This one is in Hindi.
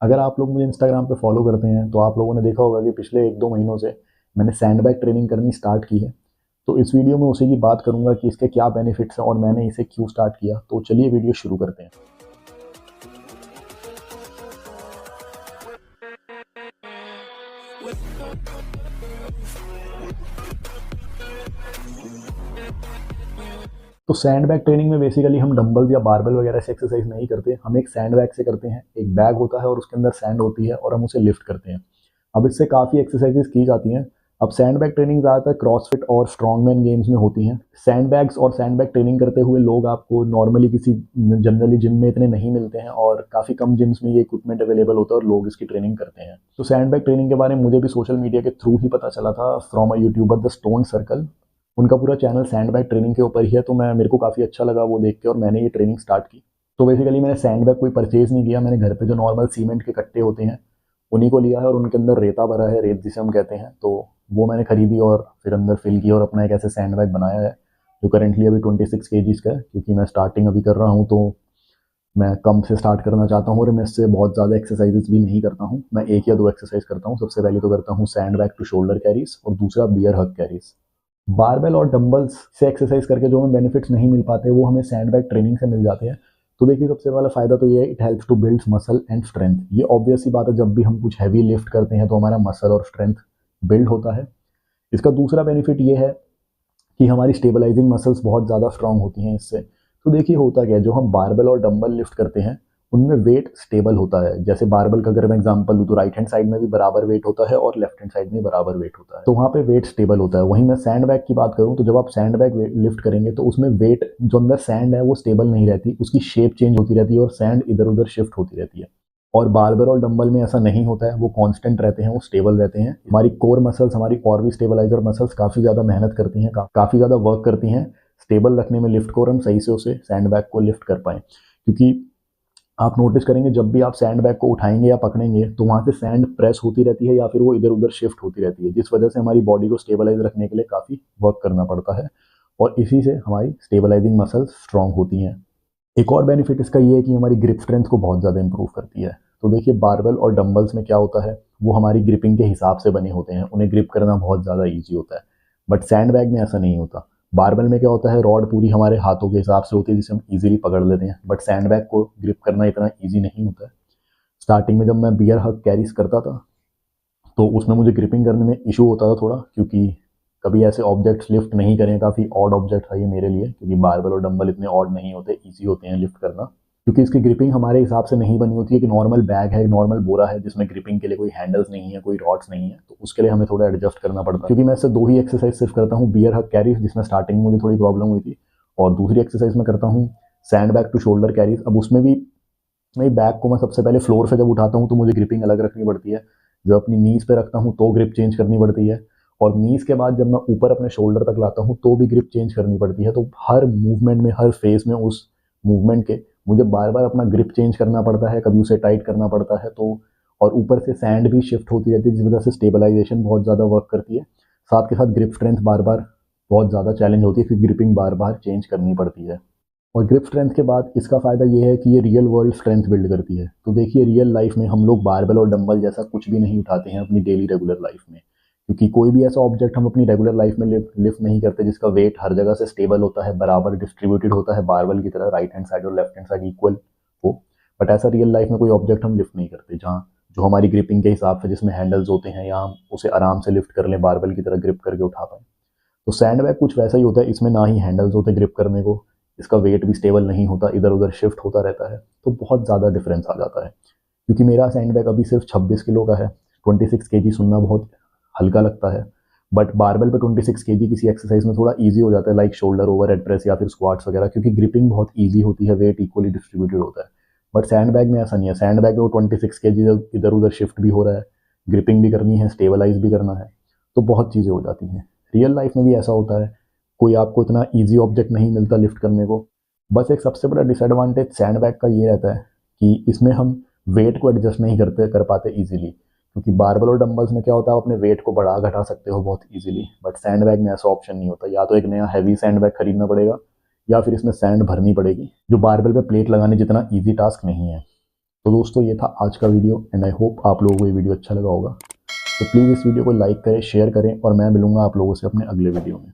अगर आप लोग मुझे इंस्टाग्राम पे फॉलो करते हैं तो आप लोगों ने देखा होगा कि पिछले 1-2 महीनों से मैंने सैंडबैग ट्रेनिंग करनी स्टार्ट की है। तो इस वीडियो में उसी की बात करूंगा कि इसके क्या बेनिफिट्स हैं और मैंने इसे क्यों स्टार्ट किया। तो चलिए वीडियो शुरू करते हैं। तो सैंडबैग ट्रेनिंग में बेसिकली हम डंबल्स या बारबेल वगैरह से एक्सरसाइज नहीं करते, हम एक सैंडबैग से करते हैं। एक बैग होता है और उसके अंदर सैंड होती है और हम उसे लिफ्ट करते हैं। अब इससे काफ़ी एक्सरसाइजेज की जाती हैं। अब सैंडबैग ट्रेनिंग ज़्यादातर क्रॉसफिट और स्ट्रॉन्गमैन गेम्स में होती हैं। सैंडबैग्स और सैंडबैग ट्रेनिंग करते हुए लोग आपको नॉर्मली किसी जनरली जिम में इतने नहीं मिलते हैं और काफ़ी कम जिम्स में ये इक्विपमेंट अवेलेबल होता है और लोग इसकी ट्रेनिंग करते हैं। तो सैंडबैग ट्रेनिंग के बारे में मुझे भी सोशल मीडिया के थ्रू ही पता चला था, from a YouTuber the stone circle. उनका पूरा चैनल सैंडबैग ट्रेनिंग के ऊपर ही है, तो मेरे को काफ़ी अच्छा लगा वो देख के और मैंने ये ट्रेनिंग स्टार्ट की। तो बेसिकली मैंने सैंडबैग कोई परचेज़ नहीं किया, मैंने घर पे जो नॉर्मल सीमेंट के कट्टे होते हैं उन्हीं को लिया है और उनके अंदर रेता भरा है, रेत जिसे हम कहते हैं। तो वो मैंने खरीदी और फिर अंदर फिल किया और अपना एक ऐसे सैंडबैग बनाया है जो करेंटली अभी 26 केजीज़ का है, क्योंकि मैं स्टार्टिंग अभी कर रहा हूँ। तो मैं कम से स्टार्ट करना चाहता हूँ और मैं इससे बहुत ज़्यादा एक्सरसाइजेस भी नहीं करता हूँ। मैं 1 या 2 एक्सरसाइज करता हूँ। सबसे पहले तो करता हूँ सैंडबैग टू शोल्डर कैरीज और दूसरा बियर हग कैरीज। बारबेल और डंबल्स से एक्सरसाइज करके जो हमें बेनिफिट्स नहीं मिल पाते वो हमें सैंडबैग ट्रेनिंग से मिल जाते हैं। तो देखिए, सबसे पहला फ़ायदा तो ये है, it helps to build muscle and strength. ये ऑब्वियस सी बात है, जब भी हम कुछ हैवी लिफ्ट करते हैं तो हमारा मसल और स्ट्रेंथ बिल्ड होता है। इसका दूसरा बेनिफिट ये है कि हमारी स्टेबलाइजिंग मसल्स बहुत ज़्यादा स्ट्रांग होती हैं इससे। तो देखिए होता क्या है, जो हम बारबेल और डंबल लिफ्ट करते हैं उनमें वेट स्टेबल होता है। जैसे बारबेल का अगर मैं एग्जांपल दूँ तो राइट हैंड साइड में भी बराबर वेट होता है और लेफ्ट हैंड साइड में बराबर वेट होता है, तो वहाँ पे वेट स्टेबल होता है। वहीं मैं सैंड बैग की बात करूँ तो जब आप सैंड बैग लिफ्ट करेंगे तो उसमें वेट जो अंदर सैंड है वो स्टेबल नहीं रहती, उसकी शेप चेंज होती रहती है और सैंड इधर उधर शिफ्ट होती रहती है। और बारबेल और डंबल में ऐसा नहीं होता है, वो कांस्टेंट रहते हैं, वो स्टेबल रहते हैं। हमारी कोर मसल्स, हमारी और भी स्टेबलाइजर मसल्स काफ़ी ज़्यादा मेहनत करती हैं, काफ़ी ज़्यादा वर्क करती हैं स्टेबल रखने में लिफ्ट को, और हम सही से उसे सैंड बैग को लिफ्ट कर पाएँ। क्योंकि आप नोटिस करेंगे जब भी आप सैंड बैग को उठाएंगे या पकड़ेंगे तो वहाँ से सैंड प्रेस होती रहती है या फिर वो इधर उधर शिफ्ट होती रहती है, जिस वजह से हमारी बॉडी को स्टेबलाइज रखने के लिए काफ़ी वर्क करना पड़ता है और इसी से हमारी स्टेबलाइजिंग मसल्स स्ट्रांग होती हैं। एक और बेनिफिट इसका ये है कि हमारी ग्रिप स्ट्रेंथ को बहुत ज़्यादा इंप्रूव करती है। तो देखिए, बारबेल और डंबल्स में क्या होता है, वो हमारी ग्रिपिंग के हिसाब से बने होते हैं, उन्हें ग्रिप करना बहुत ज़्यादा ईजी होता है। बट सैंड बैग में ऐसा नहीं होता। बारबेल में क्या होता है, रॉड पूरी हमारे हाथों के हिसाब से होती है जिसे हम ईजिली पकड़ लेते हैं, बट सैंड बैग को ग्रिप करना इतना ईजी नहीं होता है। स्टार्टिंग में जब मैं बियर हग कैरीज करता था तो उसमें मुझे ग्रिपिंग करने में इशू होता था थोड़ा, क्योंकि कभी ऐसे ऑब्जेक्ट्स लिफ्ट नहीं करें। काफ़ी ऑड ऑब्जेक्ट था ये मेरे लिए, क्योंकि बारबेल और डंबल इतने ऑड नहीं होते, ईजी होते हैं लिफ्ट करना। क्योंकि इसकी ग्रिपिंग हमारे हिसाब से नहीं बनी होती है कि नॉर्मल बैग है, नॉर्मल बोरा है जिसमें ग्रिपिंग के लिए कोई हैंडल्स नहीं है, कोई रॉड्स नहीं है, तो उसके लिए हमें थोड़ा एडजस्ट करना पड़ता है। क्योंकि मैं इससे 2 ही एक्सरसाइज सिर्फ करता हूँ, बियर हग कैरीज जिसमें स्टार्टिंग में मुझे थोड़ी प्रॉब्लम हुई थी, और दूसरी एक्सरसाइज में करता हूँ sand bag to shoulder carries. अब उसमें भी नहीं, बैग को मैं सबसे पहले फ्लोर से जब उठाता हूँ तो मुझे ग्रिपिंग अलग रखनी पड़ती है। जब अपनी नीज़ पे रखता हूँ तो ग्रिप चेंज करनी पड़ती है, और नीज़ के बाद जब मैं ऊपर अपने शोल्डर तक लाता हूँ तो भी ग्रिप चेंज करनी पड़ती है। तो हर मूवमेंट में, हर फेज में उस मूवमेंट के मुझे बार बार अपना ग्रिप चेंज करना पड़ता है, कभी उसे टाइट करना पड़ता है। तो और ऊपर से सैंड भी शिफ्ट होती रहती है जिस वजह से स्टेबलाइजेशन बहुत ज़्यादा वर्क करती है। साथ के साथ ग्रिप स्ट्रेंथ बार बार बहुत ज़्यादा चैलेंज होती है, क्योंकि ग्रिपिंग बार बार चेंज करनी पड़ती है। और ग्रिप स्ट्रेंथ के बाद इसका फ़ायदा ये है कि ये रियल वर्ल्ड स्ट्रेंथ बिल्ड करती है। तो देखिए, रियल लाइफ में हम लोग बारबेल और डंबल जैसा कुछ भी नहीं उठाते हैं अपनी डेली रेगुलर लाइफ में, क्योंकि कोई भी ऐसा ऑब्जेक्ट हम अपनी रेगुलर लाइफ में लिफ्ट नहीं करते जिसका वेट हर जगह से स्टेबल होता है, बराबर डिस्ट्रीब्यूटेड होता है, बारबेल की तरह राइट हैंड साइड और लेफ्ट हैंड साइड इक्वल हो। बट ऐसा रियल लाइफ में कोई ऑब्जेक्ट हम लिफ्ट नहीं करते जहाँ जो हमारी ग्रिपिंग के हिसाब से, जिसमें हैंडल्स होते हैं, या हम उसे आराम से लिफ्ट कर लें, बारबेल की तरह ग्रिप करके उठा पाएँ। तो सैंड बैग कुछ वैसा ही होता है, इसमें ना ही हैंडल्स होते ग्रिप करने को, इसका वेट भी स्टेबल नहीं होता, इधर उधर शिफ्ट होता रहता है, तो बहुत ज़्यादा डिफरेंस आ जाता है। क्योंकि मेरा सैंड बैग अभी सिर्फ 26 किलो का है। 26 केजी सुनना बहुत हल्का लगता है, बट बारबेल पे 26 केजी किसी एक्सरसाइज में थोड़ा ईजी हो जाता है, like shoulder over head press या फिर स्क्वाट्स वगैरह, क्योंकि ग्रिपिंग बहुत ईजी होती है, वेट इक्वली डिस्ट्रीब्यूटेड होता है। बट सैंड बैग में ऐसा नहीं है। सैंड बैग में वो 26 केजी इधर उधर शिफ्ट भी हो रहा है, ग्रिपिंग भी करनी है, स्टेबलाइज भी करना है, तो बहुत चीज़ें हो जाती हैं। रियल लाइफ में भी ऐसा होता है, कोई आपको इतना ईजी ऑब्जेक्ट नहीं मिलता लिफ्ट करने को। बस एक सबसे बड़ा डिसएडवांटेज सैंड बैग का ये रहता है कि इसमें हम वेट को एडजस्ट नहीं कर पाते ईजिली, क्योंकि बारबल और डंबल्स में क्या होता है, आप अपने वेट को बढ़ा घटा सकते हो बहुत ईजिली, बट सैंड बैग में ऐसा ऑप्शन नहीं होता। या तो एक नया हैवी सैंड बैग खरीदना पड़ेगा या फिर इसमें सैंड भरनी पड़ेगी, जो बारबल पे प्लेट लगाने जितना ईजी टास्क नहीं है। तो दोस्तों ये था आज का वीडियो एंड आई होप आप लोगों को ये वीडियो अच्छा लगा होगा। तो प्लीज़ इस वीडियो को लाइक करें, शेयर करें और मैं मिलूंगा आप लोगों से अपने अगले वीडियो में।